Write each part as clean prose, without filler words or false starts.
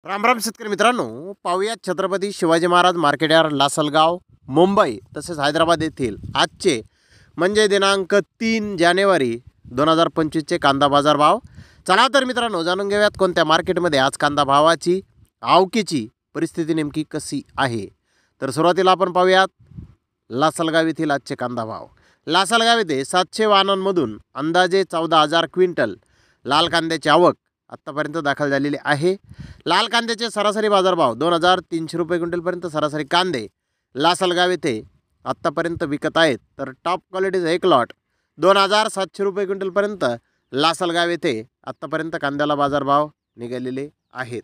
राम राम शेतकरी मित्रांनो, पाहुयात छत्रपती शिवाजी महाराज मार्केट यार्ड लासलगाव मुंबई तसेच हैदराबाद येथील आजचे म्हणजे दिनांक 3 जानेवारी 2025चे कांदा बाजार भाव. चला तर मित्रांनो, जाणून घेऊयात कोणत्या मार्केटमध्ये आज कांदा भावाची आवकीची परिस्थिती नेमकी कशी आहे. तर सुरुवातीला आपण पाहूयात लासलगाव येथील आजचे कांदा भाव. लासलगाव येथे 700 वाहनांमधून अंदाजे 14,000 क्विंटल लाल कांद्याची आवक आत्तापर्यंत दाखल झालेली आहे. लाल कांद्याचे सरासरी बाजारभाव 2,300 रुपये क्विंटलपर्यंत सरासरी कांदे लासलगाव येथे आत्तापर्यंत विकत आहेत. तर टॉप क्वालिटीचा एक लॉट 2,700 रुपये क्विंटलपर्यंत लासलगाव येथे आत्तापर्यंत कांद्याला बाजारभाव निघालेले आहेत.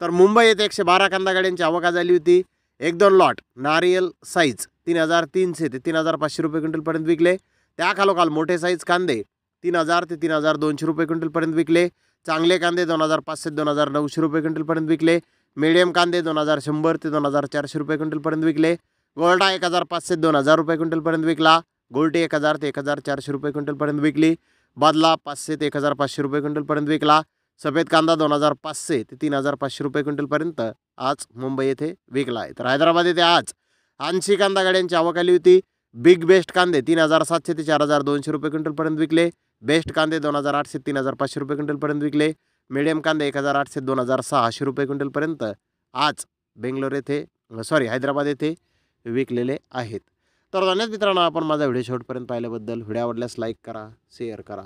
तर मुंबई येथे 112 कांदा गाड्यांची आवक झाली होती. 1-2 लॉट नारियल साईज 3,300 ते 3,500 रुपये क्विंटलपर्यंत विकले. त्याखालोखाल मोठे साईज कांदे 3,000 ते 3,200 रुपये क्विंटलपर्यंत विकले. चांगले कांदे 2,500 ते 2,900 रुपये क्विंटलपर्यंत विकले. मीडियम कांदे 2,100 ते 2,400 रुपये क्विंटलपर्यंत विकले. गोल्डा 1,500 ते 2,000 रुपये क्विंटलपर्यंत विकला. गोल्टी 1,000 ते 1,400 रुपये क्विंटलपर्यंत विकली. बादला 500 ते 1,500 रुपये क्विंटलपर्यंत विकला. सफेद कांदा 2,500 ते 3,500 रुपये क्विंटलपर्यंत आज मुंबई येथे विकला आहे. तर हैदराबाद येथे आज 80 कांदा गाड्यांची आवक आली होती. बिग बेस्ट कांदे 3,700 ते 4,200 रुपये क्विंटलपर्यंत विकले. बेस्ट कांदे 2,800 ते 3,500 रुपये क्विंटलपर्यंत विकले. मीडियम कांदे 1,800 ते 2,600 रुपये क्विंटलपर्यंत आज हैदराबाद येथे विकलेले आहेत. तर धन्यवाद मित्रांनो, आपण माझा व्हिडिओ शेवटपर्यंत पाहिल्याबद्दल. व्हिडिओ आवडल्यास लाईक करा, शेअर करा.